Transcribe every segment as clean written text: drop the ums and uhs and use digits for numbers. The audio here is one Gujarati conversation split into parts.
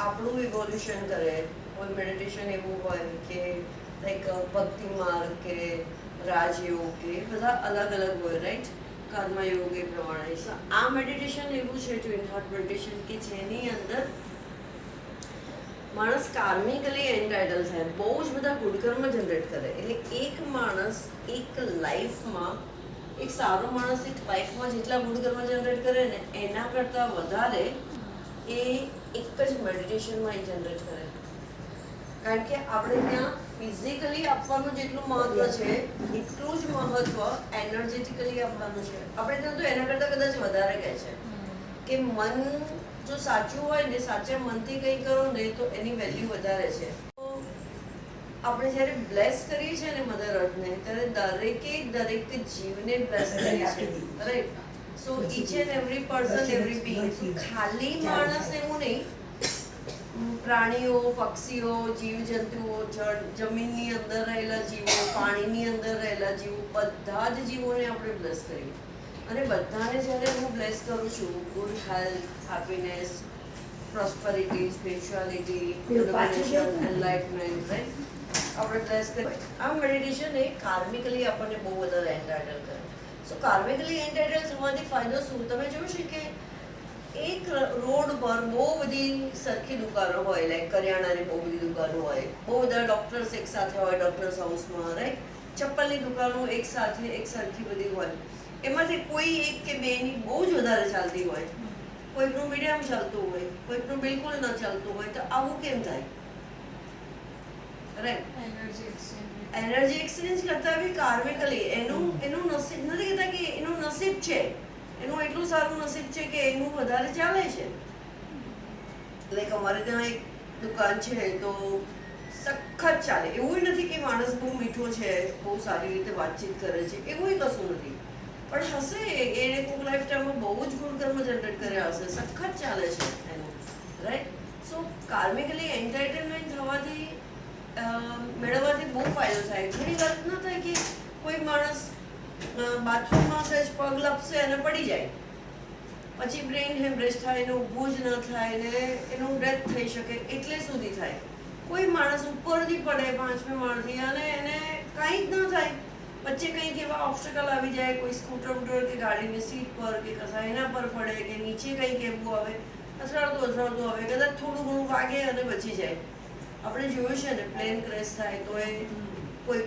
આપણું ઇવોલ્યુશન કરે. કોઈ મેડિટેશન એવું હોય કે લાઈક ભક્તિ માર્ગ કે રાજયોગ કે બધા અલગ અલગ હોય, રાઈટ? કર્મયોગ એ પ્રમાણે. So, આ મેડિટેશન એવું છે ટ્વિન હાર્ટ મેડિટેશન કે જેની અંદર માણસ કાર્મિકલી એન્ટાઇટલ થાય, બહુ જ બધા ગુડ કર્મ જનરેટ કરે. એટલે એક માણસ એક લાઈફમાં, એક સારો માણસ એક લાઈફમાં જેટલા ગુડ કર્મ જનરેટ કરે ને એના કરતાં વધારે એ એક જ મેડિટેશનમાં એ જનરેટ કરે. કારણ કે આપણે ત્યાં ફિઝિકલી આપવાનું જેટલું મહત્વ છે એટલું જ મહત્વ એનર્જેટિકલી આપવાનું છે. આપણે ત્યાં તો એના કરતાં કદાચ વધારે કહે છે કે મન જો સાચું હોય ને, સાચા મનથી કંઈ કરો ને તો એની વેલ્યુ વધારે છે. તો આપણે જ્યારે બ્લેસ કરીએ છીએ ને મધર અર્થને, ત્યારે દરેક જીવને બ્લેસ કરીએ છીએ, right? So each and every person, every being. ખાલી માણસ એવું નહીં, પ્રાણીઓ, પક્ષીઓ, જીવજંતુઓ, જમીનની અંદર રહેલા જીવો, પાણીની અંદર રહેલા જીવો, બધા જ જીવોને આપણે બ્લેસ કરીએ. અને બધાને જ્યારે હું બ્લેસ કરું છું, good health, happiness, prosperity, spirituality, illumination, enlightenment, right? આપણે બ્લેસ કરીએ. આ મેડિટેશન એ કાર્મિકલી આપણને બહુ વધારે એન્ટાઇટલ કરે. સો કાર્મિકલી એન્ટાઇટલ થવાથી ફાયદો શું? તમે જોયું છે કે એક રોડ પર બહુ બધી સરખી દુકાનો હોય, લાઈક કરિયાણાની બહુ બધી દુકાનો હોય, બહુ બધા ડૉક્ટર્સ એક સાથે હોય ડૉક્ટર્સ હાઉસમાં, રાઈટ? ચપ્પલની દુકાનો એક સાથે એક સરખી બધી હોય. એમાંથી કોઈ એક કે બેની બહુ જ વધારે ચાલતી હોય, કોઈકનું મીડિયમ ચાલતું હોય, કોઈકનું બિલકુલ ન ચાલતું હોય. તો આવું કેમ થાય? રાઈટ? એનર્જી એક્સચેન્જ કરતા બી કાર્મિકલી એનું નસીબ નથી કહેતા કે એનું નસીબ છે, એનું એટલું સારું નસીબ છે કે એનું વધારે ચાલે છે. લાઈક અમારે ત્યાં એક દુકાન છે તો સખત ચાલે. એવું નથી કે માણસ બહુ મીઠો છે, બહુ સારી રીતે વાતચીત કરે છે, એવું કશું નથી. પણ હશે એને કોઈક લાઈફ ટાઈમમાં બહુ જ ગુણ કર્મ જનરેટ કર્યા હશે, સખત ચાલે છે એનું, રાઈટ? સો કાર્મિકલી એન્ટાઇટલમેન્ટ થવાથી, મેળવવાથી બહુ ફાયદો થાય. ઘણી વાર ન થાય કે કોઈ માણસ બાથરૂમમાં સહેજ પગ લપસે અને પડી જાય, પછી બ્રેઇન હેમરેજ થાય, એને ઊભું જ ન થાય ને એનું ડેથ થઈ શકે એટલે સુધી થાય. કોઈ માણસ ઉપરથી પડે 5મે માળથી અને એને કંઈ જ ન થાય, વચ્ચે કંઈક એવા ઓબ્સ્ટેકલ આવી જાય, કોઈ સ્કૂટર કે ગાડીની સીટ પર કે કશા એના પર પડે કે નીચે કંઈક એવું આવે, અથડાતું આવે, કદાચ થોડું ઘણું વાગે અને બચી જાય. આપણે જોયું છે ને પ્લેન ક્રેશ થાય તો એ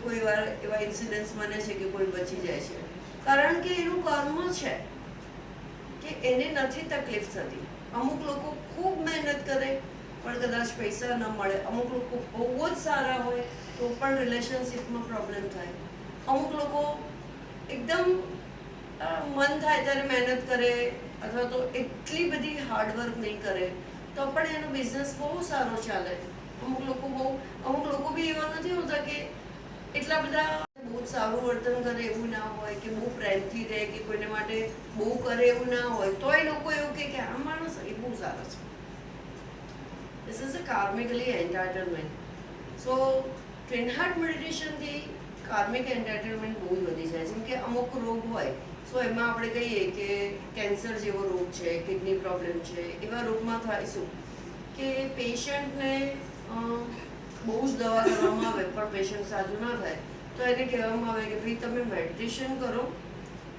કોઈ વાર એવા ઇન્સિડન્ટ્સ બને છે કે કોઈ બચી જાય છે, કારણ કે એનું કર્મ છે કે એને નથી તકલીફ થતી. અમુક લોકો ખૂબ મહેનત કરે પણ કદાચ પૈસા ન મળે, અમુક લોકો બહુ જ સારા હોય તો પણ રિલેશનશિપમાં પ્રોબ્લેમ થાય, અમુક લોકો એકદમ મન થાય ત્યારે મહેનત કરે અથવા તો એટલી બધી હાર્ડવર્ક નહીં કરે તો પણ એનો બિઝનેસ બહુ સારો ચાલે. અમુક લોકો બી એવા નથી હોતા કે એટલા બધા બહુ સારું વર્તન કરે એવું ના હોય, કે બહુ પ્રેમથી રહે કે કોઈને માટે બહુ કરે એવું ના હોય, તોય લોકો એવું કે આ માણસ એ બહુ સારા છે. This is a karmically entitlement. So twin heart મેડિટેશનથી કાર્મિક એન્ટાઇટલમેન્ટ બહુ જ વધી જાય. જેમ કે અમુક રોગ હોય, સો એમાં આપણે કહીએ કે કેન્સર જેવો રોગ છે, કિડની પ્રોબ્લેમ છે, એવા રોગમાં થાય શું કે પેશન્ટને બહુ જ દવા કરવામાં આવે પણ પેશન્ટ સાજું ના થાય તો એને કહેવામાં આવે કે ભાઈ તમે મેડિટેશન કરો,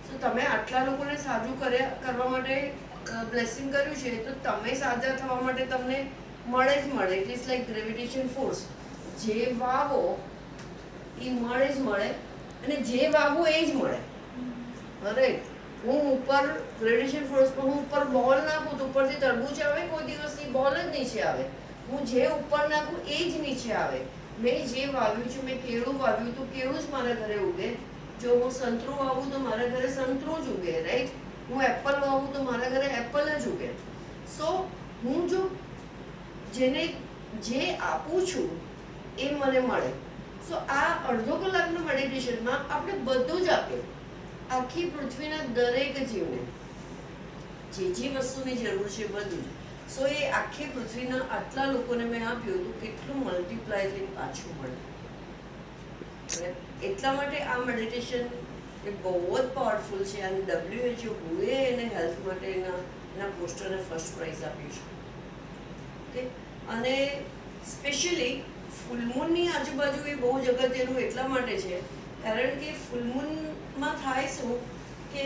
સો તમે આટલા લોકોને સાજું કરવા માટે બ્લેસિંગ કર્યું છે તો તમે સાજા થવા માટે તમને મળે જ મળે. It is like gravitation force. જે વાવો એ મળે જ મળે અને જે વાવો એ જ મળે, રાઈટ? હું ઉપર ગ્રેવિટેશન ફોર્સ પર હું ઉપર બોલ નાખું તો ઉપરથી તરબૂચ આવે, કોઈ દિવસ એ બોલ જ નીચે આવે. હું જે ઉપર નાખું એ જ નીચે આવે. મેં જે વાવ્યું છે, મેં કેળું વાવ્યું તો કેળું જ મારા ઘરે ઉગે. જો હું સંતરું વાવું તો મારા ઘરે સંતરું જ ઉગે, રાઈટ? હું એપલ વાવું તો મારા ઘરે એપલ જ ઉગે. સો હું જો જેને જે આપું છું એ મને મળે. સો આ અડધો કલાકના મેડિટેશનમાં આપણે બધું જ આપ્યું, આખી પૃથ્વીના દરેક જીવને જે વસ્તુની જરૂર છે બધું જ. સો એ આખી પૃથ્વીના આટલા લોકોને મેં આપ્યું તો કેટલું મલ્ટીપ્લાય થઈને પાછું મળે. એટલા માટે આ મેડિટેશન એ બહુ જ પાવરફુલ છે અને WHO એને હેલ્થ માટે એના પોસ્ટરને ફર્સ્ટ પ્રાઇઝ આપ્યું છે. ઓકે, અને સ્પેશિયલી ફૂલમૂનની આજુબાજુ એ બહુ જ અગત્યનું એટલા માટે છે કારણ કે ફૂલમૂનમાં થાય શું કે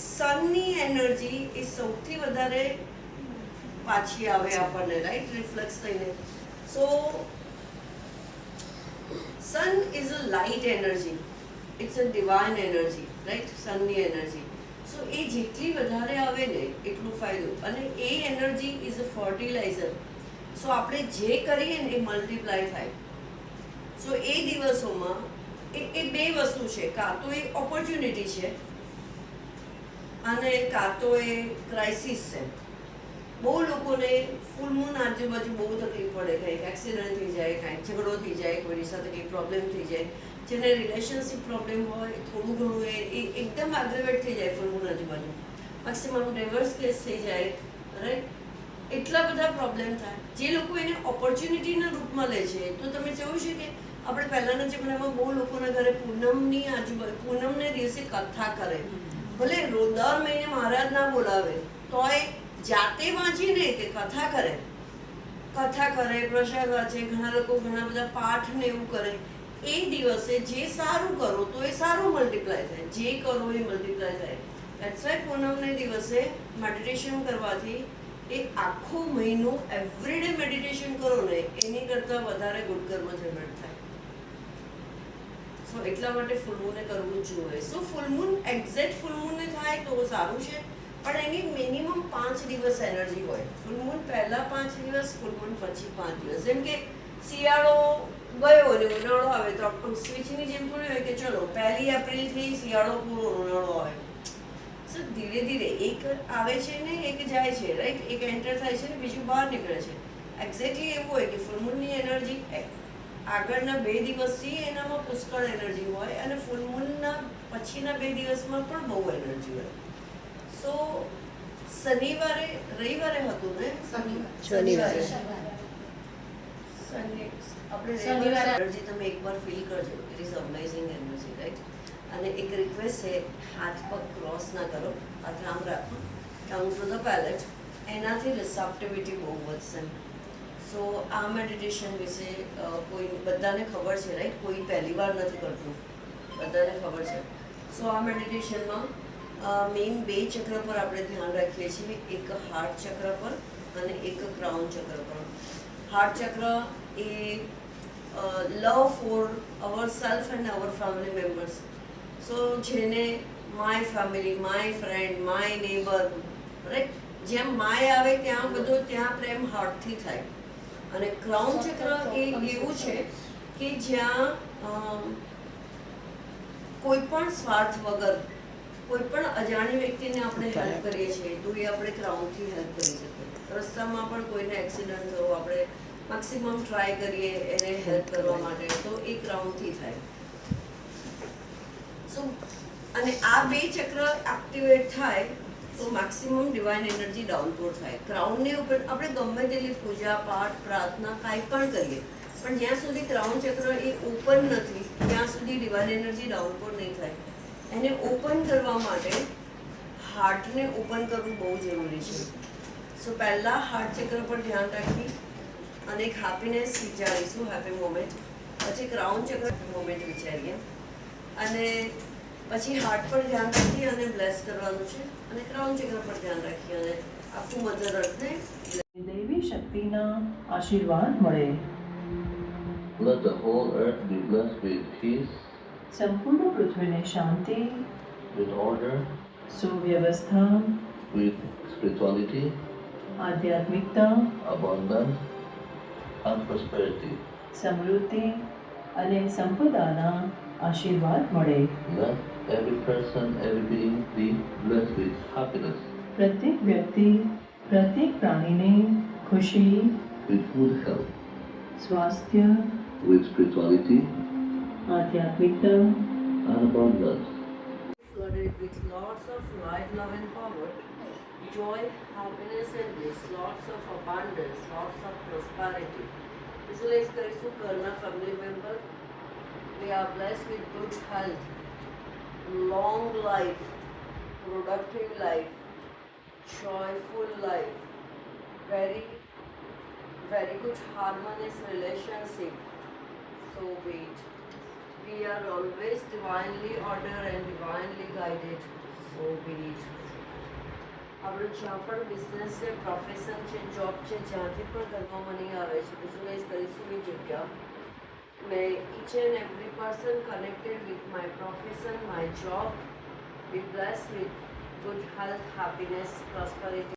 સનની એનર્જી એ સૌથી વધારે પાછી આવે આપણને, રાઈટ, રિફ્લેક્સ થઈને. સો sun is a light energy, it's a divine energy, right? સનની એનર્જી. સો એ જેટલી વધારે આવે ને એટલું ફાયદો. અને એ energy is a fertilizer. So આપણે જે કરીએ ને એ મલ્ટીપ્લાય થાય. સો એ દિવસોમાં એ બે વસ્તુ છે, કાં તો એ ઓપોર્ચ્યુનિટી છે અને કાં તો એ ક્રાઇસિસ છે. બહુ લોકોને ફૂલ મૂન આજુબાજુ બહુ તકલીફ પડે, કંઈક એક્સિડન્ટ થઈ જાય, કાંઈક ઝઘડો થઈ જાય, કોઈની સાથે કંઈક પ્રોબ્લેમ થઈ જાય, જેને રિલેશનશિપ પ્રોબ્લેમ હોય થોડું ઘણું એ એકદમ એગ્રેવેટ થઈ જાય ફૂલ મૂન આજુબાજુ. મેક્સિમમ ડિવોર્સ કેસ થઈ જાય, રાઈટ, એટલા બધા પ્રોબ્લેમ થાય. જે લોકો એને ઓપોર્ચ્યુનિટીના રૂપમાં લે છે, તો તમે જોયું છે કે આપણે પહેલાંના જમાનામાં બહુ લોકોના ઘરે પૂનમની આજુબાજુ પૂનમને દિવસે કથા કરે, ભલે દર મહિને મહારાજ ના બોલાવે તોય જાતે વાંચીને કે કથા કરે, પ્રસાદ વાંચે, ઘણા લોકો ઘણા બધા પાઠ ને એવું કરે. એ દિવસે જે સારું કરો તો એ સારું મલ્ટીપ્લાય થાય, જે કરો એ મલ્ટીપ્લાય થાય. દેટ્સ વાય પૂનમને દિવસે મેડિટેશન કરવાથી એ આખો મહિનો એવરીડે મેડિટેશન કરો ને એની કરતાં વધારે ગુડ કર્મ જનરેટ થાય. સો એટલા માટે ફૂલમૂને કરવું જ જોઈએ. સો ફૂલમૂન એક્ઝેક્ટ ફૂલમૂનને થાય તો સારું છે, પણ એની મિનિમમ 5 દિવસ એનર્જી હોય. ફૂલમૂન પહેલા 5 દિવસ, ફૂલમૂન પછી 5 દિવસ. જેમ કે શિયાળો ગયો અને ઉનાળો આવે તો આપણું સ્વિચની જેમ થોડી હોય કે ચલો 1 એપ્રિલથી શિયાળો પૂરો, ઉનાળો આવે. સો ધીરે ધીરે એક આવે છે ને એક જાય છે, રાઈટ, એક એન્ટર થાય છે ને બીજું બહાર નીકળે છે. એક્ઝેક્ટલી એવું હોય કે ફૂલમૂનની એનર્જી આગળના 2 દિવસથી એનામાં પુષ્કળ એનર્જી હોય અને ફૂલમૂનના પછીના 2 દિવસમાં પણ બહુ એનર્જી હોય. સો રવિવારે હતું ને, શનિવારે એનર્જી તમે એકવાર ફીલ કરજો. It is amazing energy, right. અને એક રિક્વેસ્ટ છે, હાથ પગ ક્રોસ ના કરો, હાથ આમ રાખો, ટંગ ટુ ધ પેલેટ. એનાથી રિસેપ્ટિવિટી બહુ વધશે. સો આ મેડિટેશન વિશે કોઈ બધાને ખબર છે, રાઈટ, કોઈ પહેલી વાર નથી કરતું, બધાને ખબર છે. સો આ મેડિટેશનમાં મેઇન 2 ચક્ર પર આપણે ધ્યાન રાખીએ છીએ, એક હાર્ટ ચક્ર પર અને એક ક્રાઉન ચક્ર પર. હાર્ટ ચક્ર એ love for our self and our family members. So જેને my family, my friend, my neighbour, right, જેમ માય આવે ત્યાં બધો ત્યાં પ્રેમ હાર્ટથી થાય. અને ક્રાઉન ચક્ર એ એવું છે કે જ્યાં કોઈ પણ સ્વાર્થ વગર કોઈ પણ અજાણી વ્યક્તિને આપણે હેલ્પ કરીએ છીએ તો એ આપણે ક્રાઉનથી હેલ્પ કરી શકીએ. રસ્તામાં પણ કોઈને એક્સિડન્ટ થયો, આપણે મેક્સિમમ ટ્રાય કરીએ એને હેલ્પ કરવા માટે, તો એ ક્રાઉનથી થાય. સો અને આ 2 ચક્ર એક્ટિવેટ થાય તો મેક્સિમમ ડિવાઇન એનર્જી ડાઉનપોર થાય. ક્રાઉનને ઉપર આપણે ગમે તેટલી પૂજા પાઠ પ્રાર્થના કાંઈ પણ કરીએ, પણ જ્યાં સુધી ક્રાઉન ચક્ર એ ઓપન નથી ત્યાં સુધી ડિવાઇન એનર્જી ડાઉનપોર નહીં થાય. એને ઓપન કરવા માટે હાર્ટને ઓપન કરવું બહુ જરૂરી છે. સો પહેલાં હાર્ટ ચક્ર પર ધ્યાન રાખી અને એક હેપીનેસ વિચારીશું, હેપી મોમેન્ટ. પછી ક્રાઉન ચક્ર મોમેન્ટ વિચારીએ અને પછી હાર્ટ પર ધ્યાન રાખી અને બ્લેસ કરવાનું છે અને ક્રાઉન ચક્ર પર ધ્યાન રાખી અને આખું મધર અર્થને દૈવી શક્તિના આશીર્વાદ મળે. Let the whole earth be blessed with peace, સંપૂર્ણ પૃથ્વીને શાંતિ, with order, સુવ્યવસ્થા, with spirituality, આધ્યાત્મિકતા, abundance, and prosperity. સમૃદ્ધિ અને સંપદાના આશીર્વાદ મળે. Let every person, every being be blessed with happiness, પ્રત્યેક વ્યક્તિ, પ્રત્યેક પ્રાણીને ખુશી, with good health, સ્વાસ્થ્ય, with spirituality, આધ્યાત્મિકતા, and abundance. flooded with lots of light, love and power, joy, happiness and bliss, lots of abundance, lots of prosperity. Visualize કરીશું ઘરના family member. We are blessed with good health, long life, productive life, joyful life, very very good harmonious relationship. So be it. We are always divinely ordered and divinely guided. So be it. આપણું જ્યાં પણ બિઝનેસ છે, પ્રોફેશન છે, જોબ છે, જ્યાંથી પણ ઘરમાં મની આવે છે, વિઝ્યુલાઇઝ કરીશું એ જગ્યા. May each and every person connected with my profession, my job, be blessed with good health, happiness, prosperity,